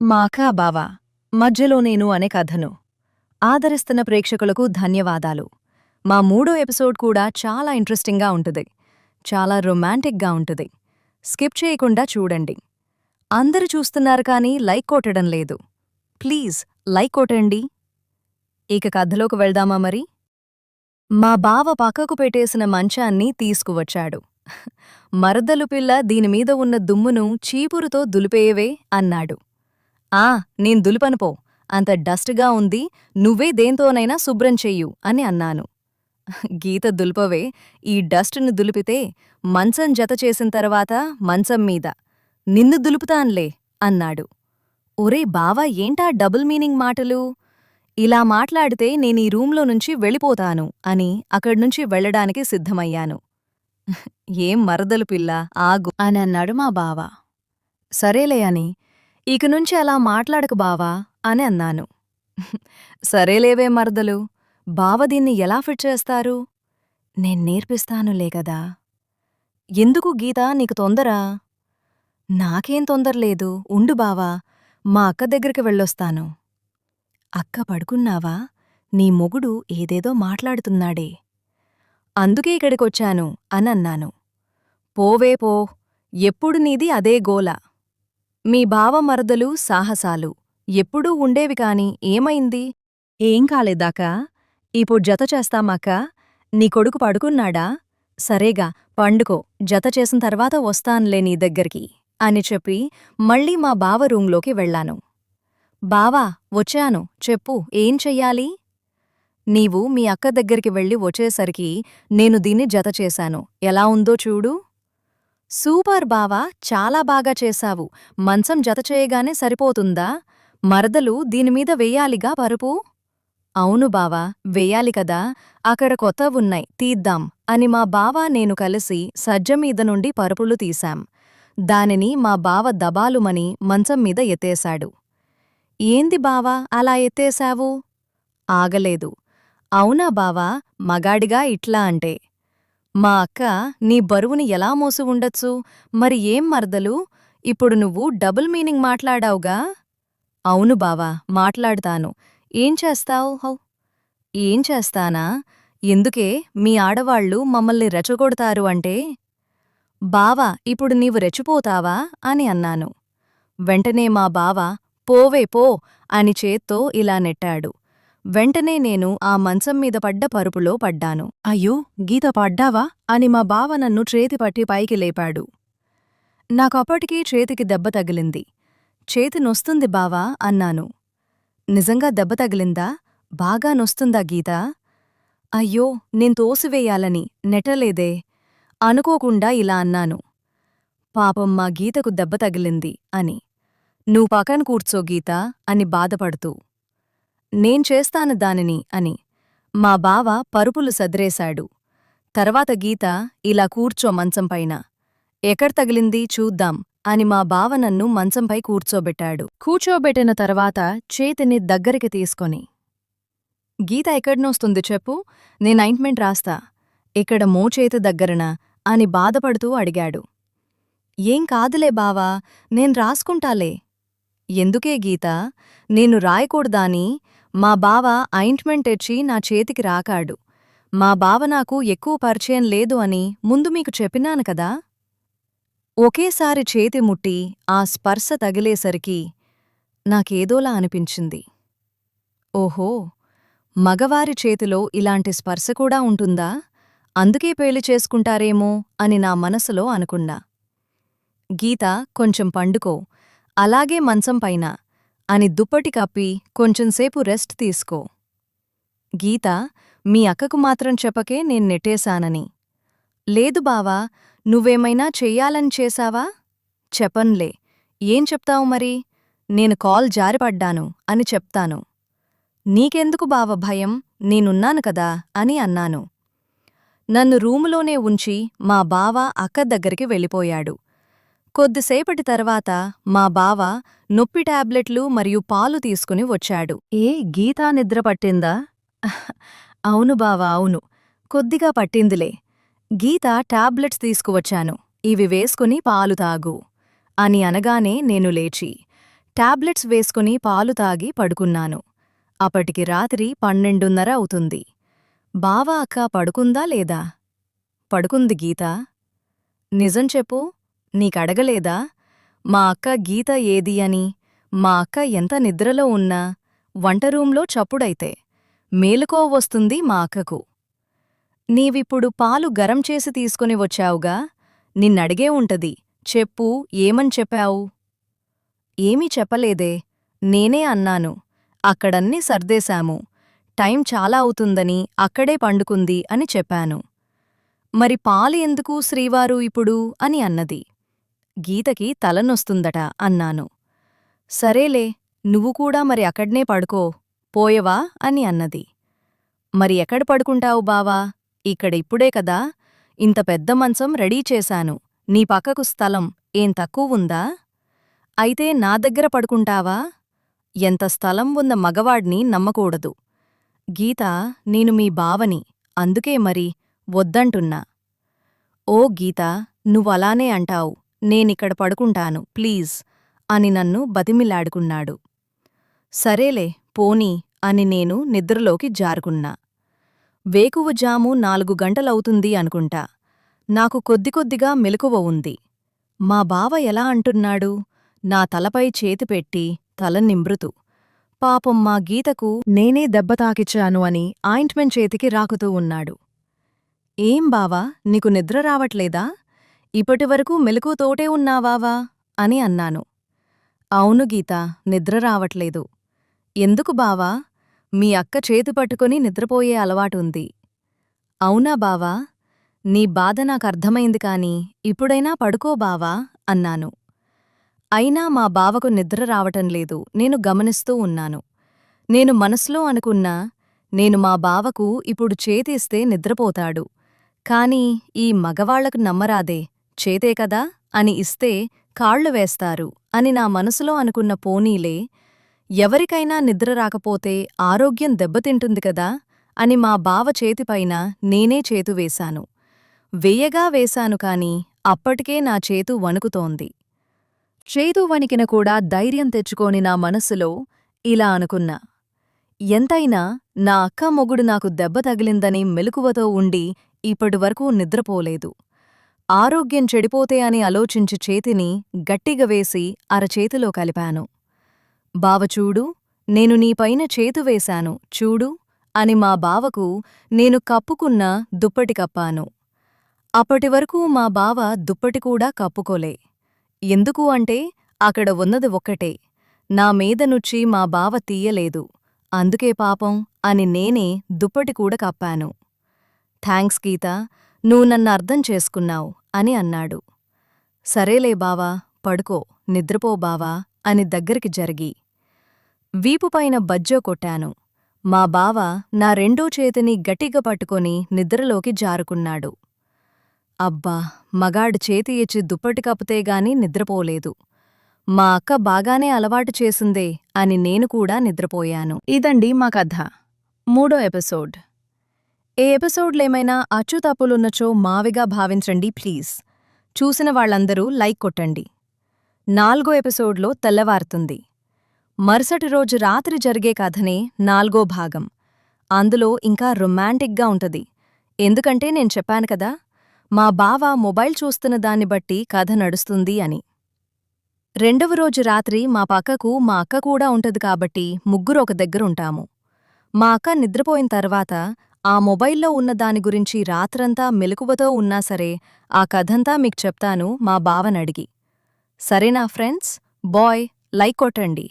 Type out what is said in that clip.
మా అక్క బావ మధ్యలో నేను అనే కథను ఆదరిస్తున్న ప్రేక్షకులకు ధన్యవాదాలు. మా మూడో ఎపిసోడ్ కూడా చాలా ఇంట్రెస్టింగ్గా ఉంటుంది. చాలా రొమాంటిక్గా ఉంటుంది. స్కిప్ చేయకుండా చూడండి. అందరూ చూస్తున్నారు కానీ లైక్ కొట్టడం లేదు. ప్లీజ్ లైక్ కొట్టండి. ఇక కథలోకి వెళ్దామా మరి? మా బావ పక్కకు పెట్టేసిన మంచాన్ని తీసుకువచ్చాడు. మరదలు పిల్ల దీనిమీద ఉన్న దుమ్మును చీపురుతో దులిపేయవే అన్నాడు. నేను దులుపనుపో, అంత డస్ట్గా ఉంది, నువ్వే దేంతోనైనా శుభ్రం చెయ్యు అని అన్నాను. గీత దులుపవే, ఈ డస్ట్ను దులిపితే మంచం జత చేసిన తర్వాత మంచం మీద నిన్ను దులుపుతాన్లే అన్నాడు. ఒరే బావా, ఏంటా డబుల్ మీనింగ్ మాటలు? ఇలా మాట్లాడితే నేనీ రూంలో నుంచి వెళ్ళిపోతాను అని అక్కడ్నుంచి వెళ్లడానికి సిద్ధమయ్యాను. ఏం మరదలు పిల్ల, ఆగు అని అన్నాడు మా బావ. సరేలే అని, ఇకనుంచి అలా మాట్లాడకు బావా అని అన్నాను. సరేలేవే మరదలు, బావ దీన్ని ఎలా ఫిట్ చేస్తారు? నేర్పిస్తానులే కదా. ఎందుకు గీతా నీకు తొందర? నాకేం తొందరలేదు, ఉండు బావా, మా అక్క దగ్గరికి వెళ్ళొస్తాను. అక్క పడుకున్నావా? నీ మొగుడు ఏదేదో మాట్లాడుతున్నాడే. అందుకే ఇక్కడికొచ్చాను అనన్నాను. పోవే పో, ఎప్పుడు నీది అదే గోల. మీ బావ మరదలు సాహసాలు ఎప్పుడూ ఉండేవి కాని ఏమైంది? ఏం కాలేదాకా? ఇప్పుడు జత చేస్తామాక? నీ కొడుకు పడుకున్నాడా? సరేగా, పండుకో, జత చేసిన తర్వాత వస్తాన్లే నీ దగ్గరికి అని చెప్పి మళ్ళీ మా బావ రూంలోకి వెళ్లాను. బావా, వచ్చాను, చెప్పు, ఏం చెయ్యాలి? నీవు మీ అక్క దగ్గరికి వెళ్ళి వచ్చేసరికి నేను దీన్ని జత చేశాను, ఎలా ఉందో చూడు. సూపర్ బావా, చాలా బాగా చేశావు. మంచం జతచేయగానే సరిపోతుందా? మరదలు దీనిమీద వెయ్యాలిగా పరుపు? అవును బావా, వెయ్యాలి కదా. అక్కడ కొత్తవున్నాయి, తీద్దాం అని మా బావా నేను కలిసి సజ్జమీద నుండి పరుపులు తీశాం. దానిని మా బావ దబాలుమని మంచం మీద ఎత్తేశాడు. ఏంది బావా అలా ఎత్తేశావు? ఆగలేదు. అవునా బావా, మగాడిగా ఇట్లా అంటే? మా అక్క నీ బరువుని ఎలా మోసి ఉండొచ్చు? మరి ఏం మరదలు, ఇప్పుడు నువ్వు డబుల్ మీనింగ్ మాట్లాడావుగా? అవును బావా, మాట్లాడతాను. ఏం చేస్తావు? ఏం చేస్తానా? ఎందుకే మీ ఆడవాళ్లు మమ్మల్ని రెచ్చగొడతారు అంటే? బావా, ఇప్పుడు నీవు రెచ్చిపోతావా అని అన్నాను. వెంటనే మా బావ పోవే పో అని చేత్తో ఇలా నెట్టాడు. వెంటనే నేను ఆ మంచం మీద పడ్డ పరుపులో పడ్డాను. అయ్యో, గీత పడ్డావా అని మా బావ నన్ను చేతిపట్టి పైకి లేపాడు. నాకప్పటికీ చేతికి దెబ్బ తగిలింది. చేతి నొస్తుంది బావా అన్నాను. నిజంగా దెబ్బ తగిలిందా? బాగా నొస్తుందా గీతా? అయ్యో, నేను తోసివేయాలని నెట్టలేదే. అనుకోకుండా ఇలా అన్నాను. పాపం మా గీతకు దెబ్బ తగిలింది అని. నువ్వు పక్కన కూర్చో గీతా అని బాధపడుతూ. నేను చేస్తాను దానిని అని మా బావ పరుపులు సదిరేశాడు. తర్వాత గీత, ఇలా కూర్చో మంచంపైన. ఎక్కడ తగిలింది చూద్దాం అని మా బావ నన్ను మంచంపై కూర్చోబెట్టాడు. కూర్చోబెట్టిన తర్వాత చేతిని దగ్గరికి తీసుకొని, గీత ఎక్కడ్నొస్తుంది చెప్పు, నేను ఆయింట్మెంట్ రాస్తా. ఇక్కడ మోచేతి దగ్గరన అని బాధపడుతూ అడిగాడు. ఏం కాదులే బావా, నేను రాసుకుంటాలే. ఎందుకే గీతా, నేను రాయకూడదాని? మా బావ ఆయింట్మెంట్ తెచ్చి నా చేతికి రాకాడు. మా బావ నాకు ఎక్కువ పరిచయం లేదు అని ముందు మీకు చెప్పినాను కదా. ఒకేసారి చేతి ముట్టి ఆ స్పర్శ తగిలేసరికి నాకేదోలా అనిపించింది. ఓహో, మగవారి చేతిలో ఇలాంటి స్పర్శ కూడా ఉంటుందా? అందుకే పెళ్లి చేసుకుంటారేమో అని నా మనసులో అనుకున్నా. గీత, కొంచెం పండుకో, అలాగే మంచంపైన అని దుప్పటి కప్పి కొంచెంసేపు రెస్ట్ తీసుకో. గీత, మీ అక్కకు మాత్రం చెప్పకే నేను నెట్టేశానని. లేదు బావా, నువ్వేమైనా చెయ్యాలని చేశావా? చెప్పన్లే. ఏం చెప్తావు మరి? నేను కాల్ జారిపడ్డాను అని చెప్తాను. నీకెందుకు బావ భయం, నేనున్నాను కదా అని అన్నాను. నన్ను రూములోనే ఉంచి మా బావ అక్క దగ్గరికి వెళ్ళిపోయాడు. కొద్దిసేపటి తర్వాత మా బావ నొప్పి టాబ్లెట్లు మరియు పాలు తీసుకుని వచ్చాడు. గీతా నిద్ర పట్టిందా? అవును బావా, అవును, కొద్దిగా పట్టిందిలే. గీత టాబ్లెట్స్ తీసుకువచ్చాను, ఇవి వేసుకుని పాలు తాగు అని అనగానే నేను లేచి టాబ్లెట్స్ వేసుకుని పాలు తాగి పడుకున్నాను. అప్పటికి రాత్రి 12:30 అవుతుంది. బావ అక్క పడుకుందా లేదా? పడుకుంది గీతా. నిజం చెప్పు, నీకడగలేదా మా అక్క గీత ఏది అని? మా అక్క ఎంత నిద్రలో ఉన్నా వంటరూంలో చప్పుడైతే మేలుకోవొస్తుంది మా అక్కకు. నీవిప్పుడు పాలు గరం చేసి తీసుకుని వచ్చావుగా, నిన్నడిగే ఉంటది. చెప్పు, ఏమని చెప్పావు? ఏమీ చెప్పలేదే. నేనే అన్నాను. అక్కడన్నీ సర్దేశాము. టైం చాలా అవుతుందని అక్కడే పండుకుంది అని చెప్పాను. మరి పాలు ఎందుకు శ్రీవారు ఇప్పుడు అని అన్నది. గీతకి తలనొస్తుందట అన్నాను. సరేలే, నువ్వు కూడా మరి అక్కడ్నే పడుకో పోయవా అని అన్నది. మరి ఎక్కడ పడుకుంటావు బావా? ఇక్కడ ఇప్పుడే కదా ఇంత పెద్ద మంచం రెడీ చేశాను. నీ పక్కకు స్థలం ఏం తక్కువుందా? అయితే నా దగ్గర పడుకుంటావా? ఎంత స్థలం ఉన్న మగవాడ్ని నమ్మకూడదు. గీతా, నేను మీ బావని, అందుకే మరి వద్దంటున్నా. ఓ గీతా, నువ్వలానే అంటావు. నేనిక్కడ పడుకుంటాను ప్లీజ్ అని నన్ను బతిమిలాడుకున్నాడు. సరేలే పోనీ అని నేను నిద్రలోకి జారుకున్నా. వేకువజాము 4 గంటలవుతుంది అనుకుంటా. నాకు కొద్దికొద్దిగా మెలకువ ఉంది. మా బావ ఎలా అంటున్నాడు, నా తలపై చేతి పెట్టి తల నింబ్రుతూ. పాపం మా గీతకు నేనే దెబ్బ తాకిచ్చాను అని ఆయింట్మెంట్ చేతికి రాకుతూ ఉన్నాడు. ఏం బావా, నీకు నిద్ర రావట్లేదా? ఇప్పటివరకు మెలకువతోటే ఉన్నావావా అని అన్నాను. అవును గీతా, నిద్ర రావట్లేదు. ఎందుకు బావా? మీ అక్క చేతి పట్టుకుని నిద్రపోయే అలవాటుంది. అవునా బావా? నీ బాధ నాకర్థమైంది కాని ఇప్పుడైనా పడుకో బావా అన్నాను. అయినా మా బావకు నిద్ర రావటంలేదు. నేను గమనిస్తూ ఉన్నాను. నేను మనసులో అనుకున్నా, నేను మా బావకు ఇప్పుడు చేతిస్తే నిద్రపోతాడు. కాని ఈ మగవాళ్లకు నమ్మరాదే, చేతే కదా అని ఇస్తే కాళ్లు వేస్తారు అని నా మనసులో అనుకున్న. పోనీలే, ఎవరికైనా నిద్ర రాకపోతే ఆరోగ్యం దెబ్బతింటుంది కదా అని మా బావ చేతిపైన నేనే చేతు వేశాను. వెయ్యగా వేశాను కాని అప్పటికే నా చేతు వణుకుతోంది. చేతు వణికిన కూడా ధైర్యం తెచ్చుకోని నా మనస్సులో ఇలా అనుకున్నా, ఎంతైనా నా అక్క మొగుడు నాకు దెబ్బ తగిలిందని మెలకువతో ఉండి ఇప్పటివరకు నిద్రపోలేదు. ఆరోగ్యం చెడిపోతే అని ఆలోచించి చేతిని గట్టిగా వేసి అరచేతిలో కలిపాను. బావ చూడు, నేను నీపైన చేతు వేశాను చూడు అని మా బావకు నేను కప్పుకున్న దుప్పటి కప్పాను. అప్పటివరకు మా బావ దుప్పటి కూడా కప్పుకోలే. ఎందుకు అంటే అక్కడ ఉన్నది ఒక్కటే, నా మీదనుచ్చి మా బావ తీయలేదు. అందుకే పాపం అని నేనే దుప్పటి కూడా కప్పాను. థాంక్స్ గీతా, నువ్వు నన్ను అర్థం చేసుకున్నావు అని అన్నాడు. సరేలే బావా, పడుకో, నిద్రపో బావా అని దగ్గరికి జరిగి వీపుపైన బజ్జో కొట్టాను. మా బావ నా రెండో చేతిని గట్టిగా పట్టుకొని నిద్రలోకి జారుకున్నాడు. అబ్బా, మగాడు చేతి ఇచ్చి దుప్పటి కప్పుతేగాని నిద్రపోలేదు. మా అక్క బాగానే అలవాటు చేసిందే అని నేను కూడా నిద్రపోయాను. ఇదండి మా కథ. 3వ ఎపిసోడ్. ఏ ఎపిసోడ్లేమైనా అచ్చుతప్పులున్నచో మావిగా భావించండి ప్లీజ్. చూసిన వాళ్ళందరూ లైక్ కొట్టండి. 4వ ఎపిసోడ్లో తెల్లవారుతుంది. మరుసటి రోజు రాత్రి జరిగే కథనే 4వ భాగం. అందులో ఇంకా రొమాంటిక్గా ఉంటది. ఎందుకంటే నేను చెప్పాను కదా, మా బావ మొబైల్ చూస్తున్న దాన్ని బట్టి కథ నడుస్తుంది అని. 2వ రోజు రాత్రి మా పక్కకు మా అక్క కూడా ఉంటది కాబట్టి ముగ్గురు ఒక దగ్గరుంటాము. మా అక్క నిద్రపోయిన తర్వాత ఆ మొబైల్లో ఉన్న దాని గురించి రాత్రంతా మెలకువతో ఉన్నా సరే ఆ కథంతా మీకు చెప్తాను మా బావనడిగి. సరేనా ఫ్రెండ్స్? బాయ్, లైక్ కొట్టండి.